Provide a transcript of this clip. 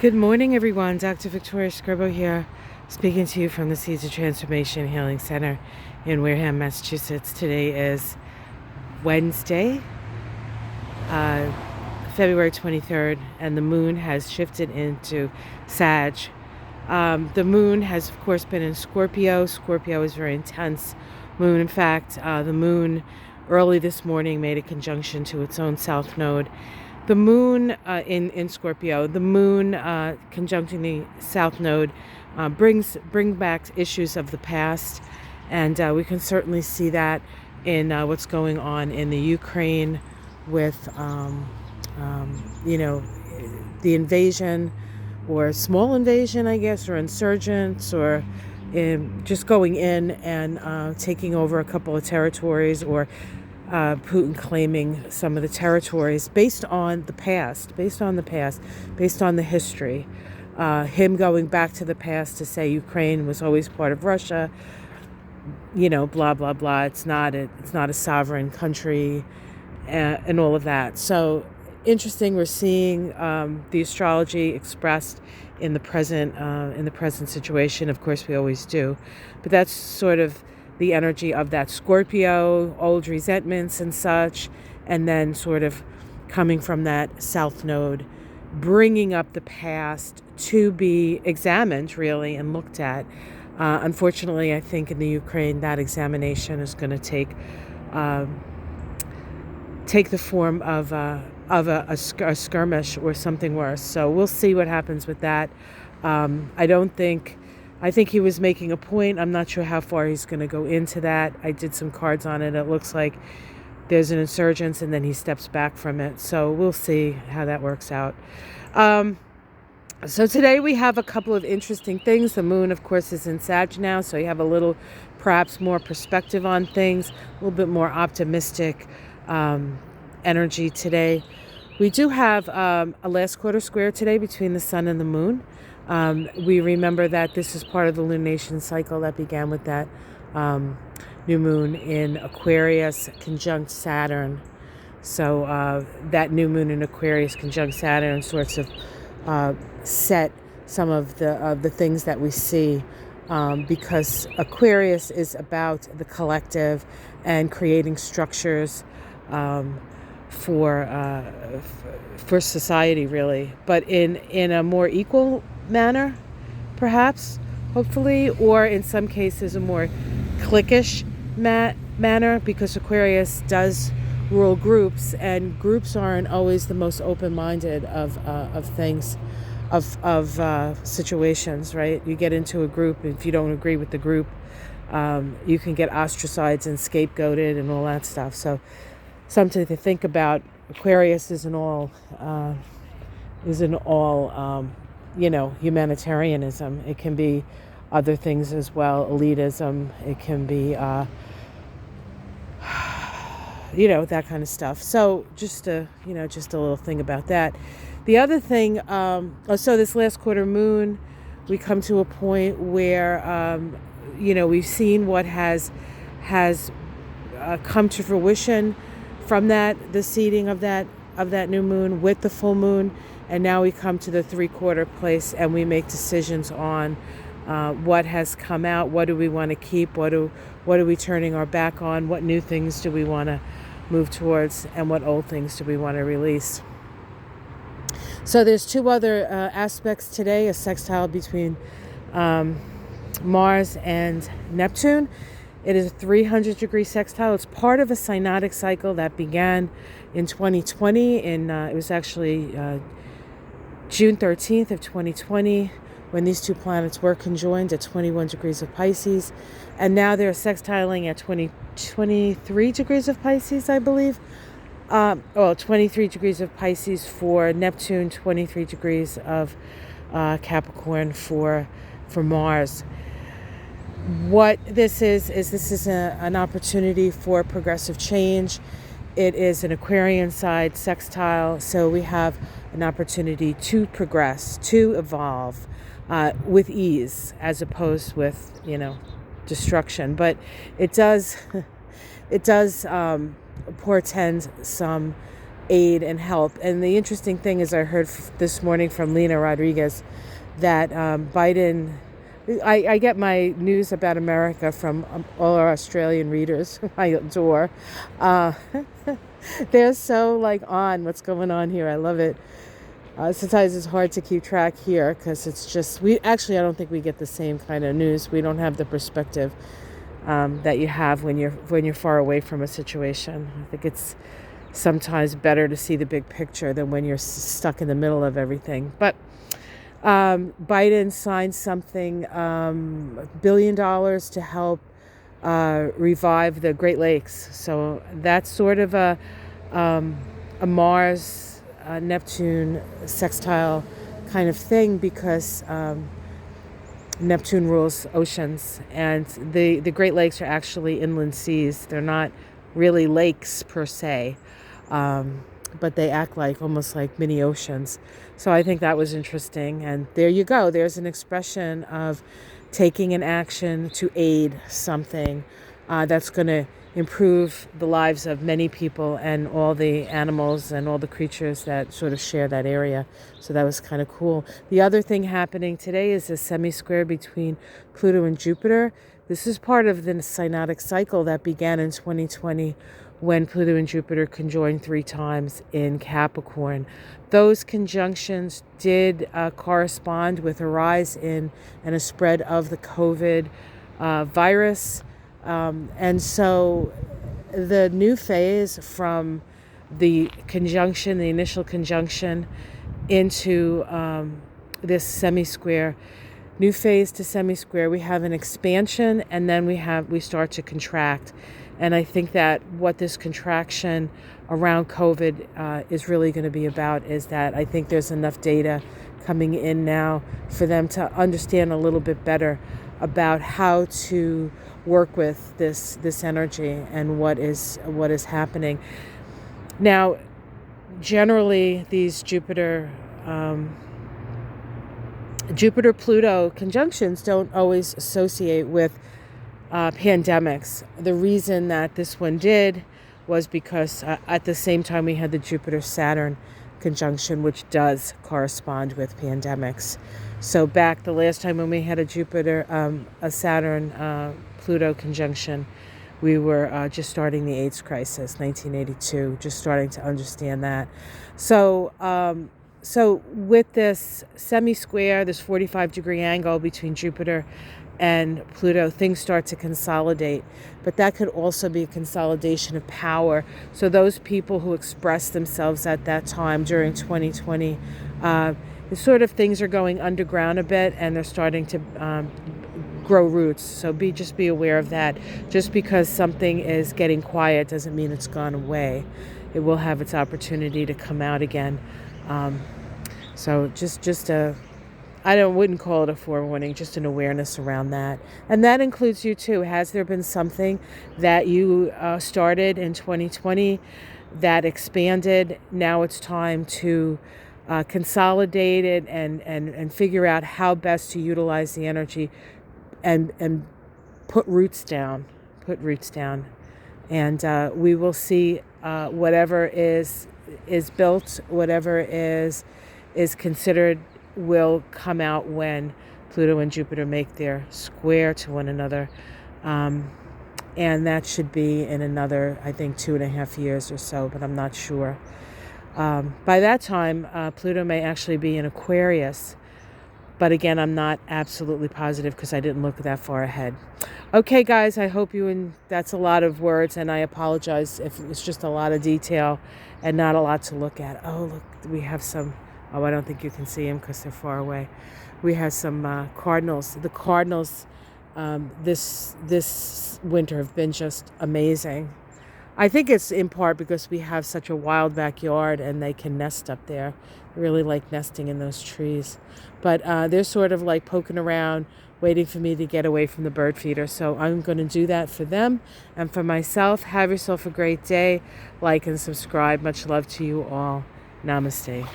Good morning, everyone. Dr. Victoria Scribo here, speaking to you from the Seeds of Transformation Healing Center in Wareham, Massachusetts. Today is Wednesday, February 23rd, and the moon has shifted into Sag. The moon has, of course, been in Scorpio. Scorpio is a very intense moon. In fact, the moon early this morning made a conjunction to its own south node. The moon in Scorpio, the moon conjuncting the south node bring back issues of the past, and we can certainly see that in what's going on in the Ukraine with, the invasion or small invasion, I guess, or insurgents, or just going in and taking over a couple of territories, or Putin claiming some of the territories based on the past, based on the history. Him going back to the past to say Ukraine was always part of Russia, blah, blah, blah. It's not a sovereign country, and all of that. So interesting. We're seeing the astrology expressed in the present situation. Of course, we always do, but that's sort of the energy of that Scorpio, old resentments and such, and then sort of coming from that south node, bringing up the past to be examined, really, and looked at. Unfortunately, I think in the Ukraine, that examination is going to take the form of a skirmish or something worse. So we'll see what happens with that. I think he was making a point. I'm not sure how far he's going to go into that. I did some cards on it. It looks like there's an insurgence and then he steps back from it. So we'll see how that works out. So today we have a couple of interesting things. The moon, of course, is in Sag now, so you have a little, perhaps more perspective on things, a little bit more optimistic energy today. We do have a last quarter square today between the sun and the moon. We remember that this is part of the lunation cycle that began with that new moon in Aquarius conjunct Saturn. So that new moon in Aquarius conjunct Saturn sorts of set some of the things that we see, because Aquarius is about the collective and creating structures for society, really, but in a more equal manner, perhaps, hopefully, or in some cases a more cliquish manner, because Aquarius does rule groups, and groups aren't always the most open-minded of things, of situations, right? You get into a group, if you don't agree with the group, you can get ostracized and scapegoated and all that stuff. So something to think about. Aquarius isn't all humanitarianism. It can be other things as well, elitism. It can be, that kind of stuff. So just a little thing about that. The other thing, so this last quarter moon, we come to a point where, we've seen what has come to fruition from the seeding of that new moon with the full moon. And now we come to the 3/4 place and we make decisions on what has come out. What do we want to keep? What are we turning our back on? What new things do we want to move towards? And what old things do we want to release? So there's two other aspects today, a sextile between Mars and Neptune. It is a 300-degree sextile. It's part of a synodic cycle that began in 2020. It was actually June 13th of 2020 when these two planets were conjoined at 21 degrees of Pisces. And now they're sextiling at 23 degrees of Pisces, I believe. 23 degrees of Pisces for Neptune, 23 degrees of Capricorn for Mars. What this is an opportunity for progressive change. It is an Aquarian side sextile, so we have an opportunity to progress, to evolve with ease, as opposed with, destruction. But it does portend some aid and help. And the interesting thing is I heard this morning from Lena Rodriguez that Biden, I get my news about America from all our Australian readers, who I adore. Uh, they're so like on what's going on here. I love it. Sometimes it's hard to keep track here because it's just, I don't think we get the same kind of news. We don't have the perspective that you have when you're far away from a situation. I think it's sometimes better to see the big picture than when you're stuck in the middle of everything. But Biden signed something, $1 billion to help revive the Great Lakes. So that's sort of a Mars Neptune sextile kind of thing, because Neptune rules oceans, and the Great Lakes are actually inland seas. They're not really lakes per se, but they act like almost like mini oceans. So I think that was interesting. And there you go. There's an expression of taking an action to aid something that's going to improve the lives of many people and all the animals and all the creatures that sort of share that area. So that was kind of cool. The other thing happening today is a semi-square between Pluto and Jupiter. This is part of the synodic cycle that began in 2020 when Pluto and Jupiter conjoined 3 times in Capricorn. Those conjunctions did correspond with a rise in and a spread of the COVID virus. And so the new phase from the initial conjunction into this semi-square, new phase to semi-square, we have an expansion, and then we start to contract. And I think that what this contraction around COVID is really going to be about is that I think there's enough data coming in now for them to understand a little bit better about how to work with this energy and what is happening. Now, generally, these Jupiter-Pluto conjunctions don't always associate with pandemics. The reason that this one did was because at the same time we had the Jupiter-Saturn conjunction, which does correspond with pandemics. So back the last time when we had a Saturn-Pluto conjunction, we were just starting the AIDS crisis, 1982, just starting to understand that. So with this semi-square, this 45-degree angle between Jupiter and Pluto, things start to consolidate. But that could also be a consolidation of power. So those people who expressed themselves at that time during 2020, sort of things are going underground a bit, and they're starting to grow roots. So just be aware of that. Just because something is getting quiet doesn't mean it's gone away. It will have its opportunity to come out again. So I wouldn't call it a forewarning, just an awareness around that. And that includes you too. Has there been something that you started in 2020 that expanded? Now it's time to consolidate it and figure out how best to utilize the energy and put roots down. And we will see whatever is built, whatever is considered, will come out when Pluto and Jupiter make their square to one another. And that should be in another, I think, 2.5 years or so, but I'm not sure. By that time, Pluto may actually be in Aquarius. But again, I'm not absolutely positive because I didn't look that far ahead. Okay, guys, I hope that's a lot of words, and I apologize if it's just a lot of detail and not a lot to look at. Oh, look, we have some... Oh, I don't think you can see them because they're far away. We have some cardinals. The cardinals this winter have been just amazing. I think it's in part because we have such a wild backyard and they can nest up there. I really like nesting in those trees. But they're sort of like poking around, waiting for me to get away from the bird feeder. So I'm going to do that for them and for myself. Have yourself a great day. Like and subscribe. Much love to you all. Namaste.